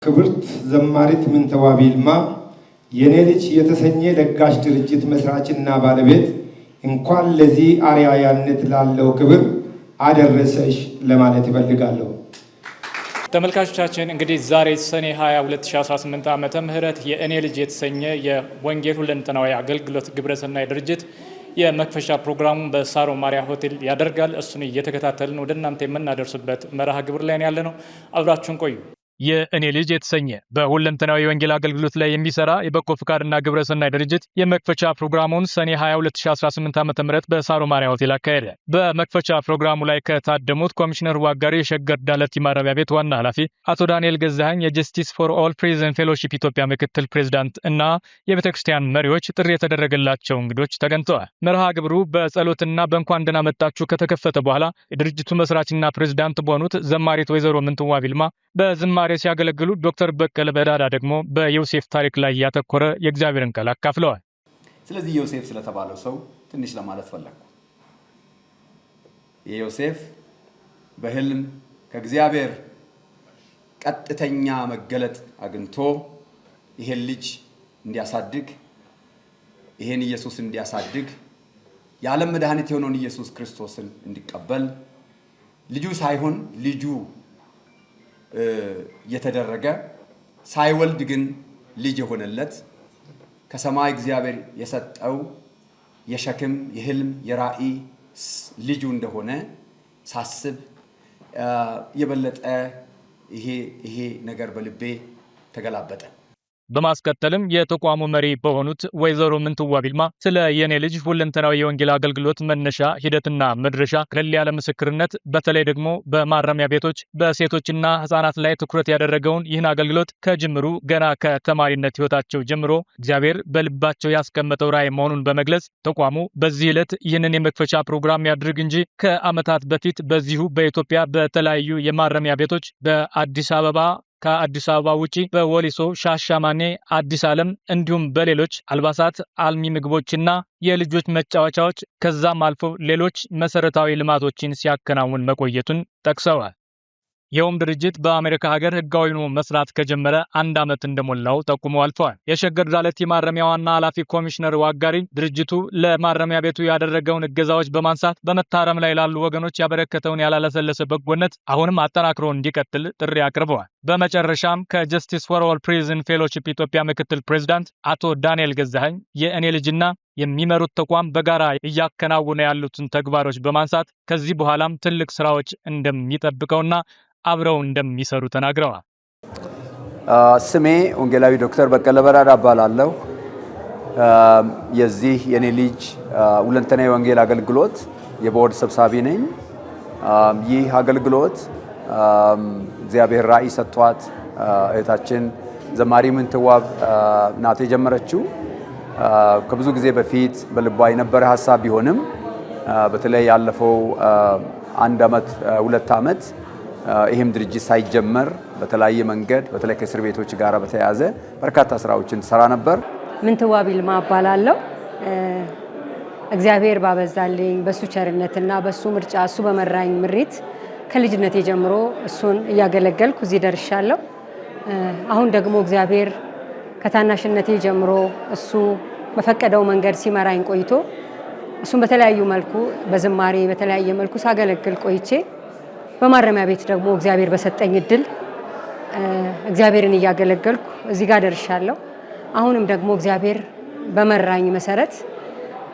ክብርት ዘማሪት ምንተዋብ ይልማ የኔ ልጅ የተሰኘ ለጋሽ ድርጅት መስራችና ባለቤት እንኳን ለዚህ አርአያነት ላለው ክብር አደረሰሽ ለማለት ይፈልጋለሁ። ተመልካቾቻችን እንግዲህ ዛሬ ሰኔ 20 2018 ዓመተ ምህረት የእኔ ልጅ የተሰኘ የወንጌል ሁለንተናዊ አገልግሎት ግብረሰናይ ድርጅት የመክፈቻ ፕሮግራሙን በሳሮ ማሪያ ሆቴል ያደርጋል። እሱን እየተከታተልን ወደ እናንተ የምናደርስበት መርሃ ግብር ላይ ያለነው አብራችሁን ቆዩ። የእኔ ልጅ የተሰኘ በሁለንተናዊ የወንጌል አገልግሎት ላይ የሚሰራ የበጎ ፍቃድና ግብረሰናይ ድርጅት የመክፈቻ ፕሮግራሙን ሰኔ 20 2018 ዓ.ም በሳሮ ማሪያ ሆቴል አካሄደ። በመክፈቻ ፕሮግራሙ ላይ ከታደሙት ኮሚሽነር ዋጋሪ የሸገር ዳለቲ ማረሚያ ቤት ዋና ኃላፊ አቶ ዳንኤል ገዛኸኝ፣ የጀስቲስ ፎር ኦል ፕሪዝን ፌሎሺፕ ኢትዮጵያ ምክትል ፕሬዝዳንት እና የቤተክርስቲያን መሪዎች፣ ጥሪ የተደረገላቸው እንግዶች ተገኝተዋል። መርሃ ግብሩ በጸሎትና በእንኳን ደህና መጣችሁ ከተከፈተ በኋላ የድርጅቱ መስራችና ፕሬዝዳንት በሆኑት ዘማሪት ወይዘሮ ምንትዋብ ይልማ በዝማሬ ሲያገለግሉ ዶክተር በቀለ በዳዳ ደግሞ በዮሴፍ ታሪክ ላይ ያተኮረ የእግዚአብሔርን ቃል አካፍለዋል። ስለዚህ ዮሴፍ ስለተባለው ሰው ትንሽ ለማለት ፈለኩ። የዮሴፍ በህልም ከእግዚአብሔር ቀጥተኛ መገለጥ አግኝቶ ይሄን ልጅ እንዲያሳድግ ይሄን ኢየሱስ እንዲያሳድግ የዓለም መድኃኒት የሆነውን ኢየሱስ ክርስቶስን እንዲቀበል ልጁ ሳይሆን ልጁ የተደረገ ሳይወልድ ግን ልጅ የሆነለት ከሰማይ እግዚአብሔር የሰጠው የሸክም የህልም የራእይ ልጁ እንደሆነ ሳስብ የበለጠ ይሄ ነገር በልቤ ተገላበጠ። በማስከተልም የተቋሙ መሪ በሆኑት ወይዘሮ ምንትዋብ ይልማ ስለ የኔ ልጅ ሁለንተናዊ የወንጌል አገልግሎት መነሻ ሂደትና መድረሻ ከሌላ ያለ ምስክርነት በተለይ ደግሞ በማረሚያ ቤቶች በሴቶችና ህፃናት ላይ ትኩረት ያደረገውን ይህን አገልግሎት ከጅምሩ ገና ከተማሪነት ህይወታቸው ጀምሮ እግዚአብሔር በልባቸው ያስቀመጠው ራዕይ መሆኑን በመግለጽ ተቋሙ በዚህ ዕለት ይህንን የመክፈቻ ፕሮግራም ያድርግ እንጂ ከዓመታት በፊት በዚሁ በኢትዮጵያ በተለያዩ የማረሚያ ቤቶች በአዲስ አበባ ከአዲስ አበባ ውጪ በወሊሶ፣ ሻሻማኔ፣ አዲስ ዓለም እንዲሁም በሌሎች አልባሳት፣ አልሚ ምግቦችና የልጆች መጫወቻዎች ከዛም አልፎ ሌሎች መሰረታዊ ልማቶችን ሲያከናውን መቆየቱን ጠቅሰዋል። የውም ድርጅት በአሜሪካ ሀገር ህጋዊ ሆኖ መስራት ከጀመረ 1 ዓመት እንደሞላው ጠቁመው አልፈዋል። የሸገር ዳለቲ ማረሚያ ዋና ኃላፊ ኮሚሽነር ዋጋሪ ድርጅቱ ለማረሚያ ቤቱ ያደረገውን እገዛዎች በማንሳት በመታረም ላይ ላሉ ወገኖች ያበረከተውን ያላለሰለሰ በጎነት አሁንም አጠናክሮ እንዲቀጥል ጥሪ አቅርበዋል። በመጨረሻም ከጀስቲስ ፎር ኦል ፕሪዝን ፌሎሺፕ ኢትዮጵያ ምክትል ፕሬዝዳንት አቶ ዳንኤል ገዛኸኝ የእኔ ልጅና የሚመሩት ተቋም በጋራ እያከናወኑ ያሉትን ተግባሮች በማንሳት ከዚህ በኋላም ትልቅ ስራዎች እንደሚጠብቀውና አብረው እንደሚሰሩ ተናግረዋል። ስሜ ወንጌላዊ ዶክተር በቀለ በዳዳ እባላለሁ። የዚህ የኔ ልጅ ሁለንተናዊ የወንጌል አገልግሎት የቦርድ ሰብሳቢ ነኝ። ይህ አገልግሎት እግዚአብሔር ራዕይ ሰጥቷት እህታችን ዘማሪ ምንትዋብ ናት የጀመረችው። ከብዙ ጊዜ በፊት በልቧ የነበረ ሀሳብ ቢሆንም በተለይ ያለፈው 1 ዓመት 2 ዓመት ይህም ድርጅት ሳይጀመር በተለያየ መንገድ በተለይ ከእስር ቤቶች ጋር በተያያዘ በርካታ ስራዎችን ሰራ ነበር። ምንትዋብ ይልማ እባላለሁ። እግዚአብሔር ባበዛልኝ በሱ ቸርነትና በሱ ምርጫ እሱ በመራኝ ምሪት ከልጅነቴ ጀምሮ እሱን እያገለገልኩ እዚህ ደርሻለሁ። አሁን ደግሞ እግዚአብሔር ከታናሽነቴ ጀምሮ እሱ በፈቀደው መንገድ ሲመራኝ ቆይቶ እሱን በተለያዩ መልኩ በዝማሬ በተለያየ መልኩ ሳገለግል ቆይቼ በማረሚያ ቤት ደግሞ እግዚአብሔር በሰጠኝ እድል እግዚአብሔርን እያገለገልኩ እዚህ ጋር ደርሻለሁ። አሁንም ደግሞ እግዚአብሔር በመራኝ መሰረት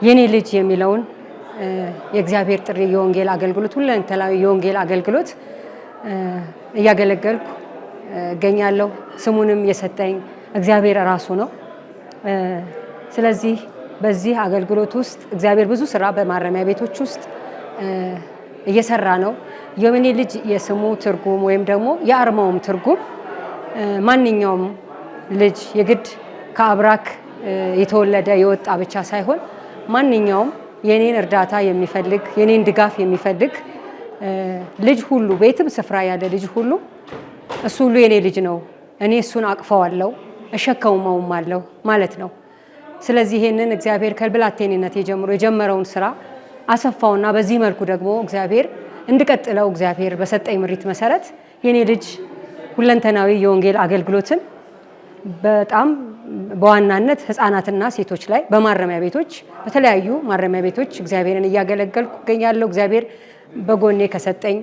የኔ ልጅ የሚለውን የእግዚአብሔር ጥሪ የወንጌል አገልግሎት ሁለንተናዊ የወንጌል አገልግሎት እያገለገልኩ እገኛለሁ። ስሙንም የሰጠኝ እግዚአብሔር ራሱ ነው። ስለዚህ በዚህ አገልግሎት ውስጥ እግዚአብሔር ብዙ ስራ በማረሚያ ቤቶች ውስጥ እየሰራ ነው። የኔ ልጅ የስሙ ትርጉም ወይም ደግሞ የአርማውም ትርጉም ማንኛውም ልጅ የግድ ከአብራክ የተወለደ የወጣ ብቻ ሳይሆን ማንኛውም የኔን እርዳታ የሚፈልግ የኔን ድጋፍ የሚፈልግ ልጅ ሁሉ ቤትም ስፍራ ያለ ልጅ ሁሉ እሱ ሁሉ የኔ ልጅ ነው፣ እኔ እሱን አቅፈዋለሁ እሸከመውም አለው ማለት ነው። ስለዚህ ይሄንን እግዚአብሔር ከብላቴንነቴ ጀምሮ የጀመረውን ስራ አሰፋውና በዚህ መልኩ ደግሞ እግዚአብሔር እንድቀጥለው እግዚአብሔር በሰጠኝ ምሪት መሰረት የኔ ልጅ ሁለንተናዊ የወንጌል አገልግሎትን በጣም በዋናነት ህፃናትና ሴቶች ላይ በማረሚያ ቤቶች በተለያዩ ማረሚያ ቤቶች እግዚአብሔርን እያገለገልኩ እገኛለሁ። እግዚአብሔር በጎኔ ከሰጠኝ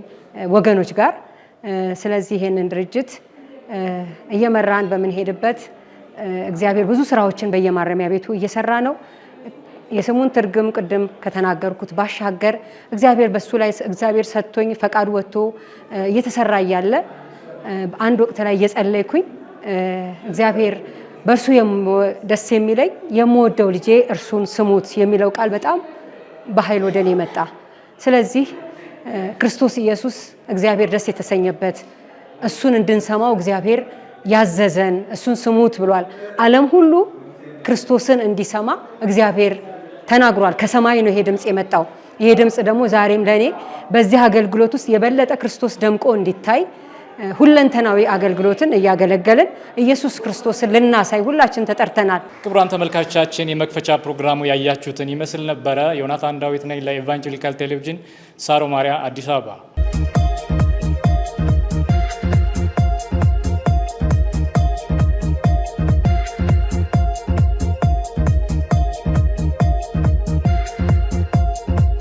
ወገኖች ጋር ስለዚህ ይሄንን ድርጅት እየመራን በምንሄድበት እግዚአብሔር ብዙ ስራዎችን በየማረሚያ ቤቱ እየሰራ ነው። የስሙን ትርጉም ቅድም ከተናገርኩት ባሻገር እግዚአብሔር በሱ ላይ እግዚአብሔር ሰጥቶኝ ፈቃዱ ወጥቶ እየተሰራ እያለ አንድ ወቅት ላይ እየጸለይኩኝ እግዚአብሔር በእርሱ ደስ የሚለኝ የምወደው ልጄ እርሱን ስሙት የሚለው ቃል በጣም በኃይል ወደ እኔ መጣ። ስለዚህ ክርስቶስ ኢየሱስ እግዚአብሔር ደስ የተሰኘበት እሱን እንድንሰማው እግዚአብሔር ያዘዘን እሱን ስሙት ብሏል። ዓለም ሁሉ ክርስቶስን እንዲሰማ እግዚአብሔር ተናግሯል። ከሰማይ ነው ይሄ ድምጽ የመጣው። ይሄ ድምጽ ደግሞ ዛሬም ለኔ በዚህ አገልግሎት ውስጥ የበለጠ ክርስቶስ ደምቆ እንዲታይ ሁለንተናዊ አገልግሎትን እያገለገልን ኢየሱስ ክርስቶስን ልናሳይ ሁላችን ተጠርተናል። ክቡራን ተመልካቾቻችን የመክፈቻ ፕሮግራሙ ያያችሁትን ይመስል ነበረ። ዮናታን ዳዊት ነኝ ለኢቫንጀሊካል ቴሌቪዥን ሳሮ ማሪያ አዲስ አበባ።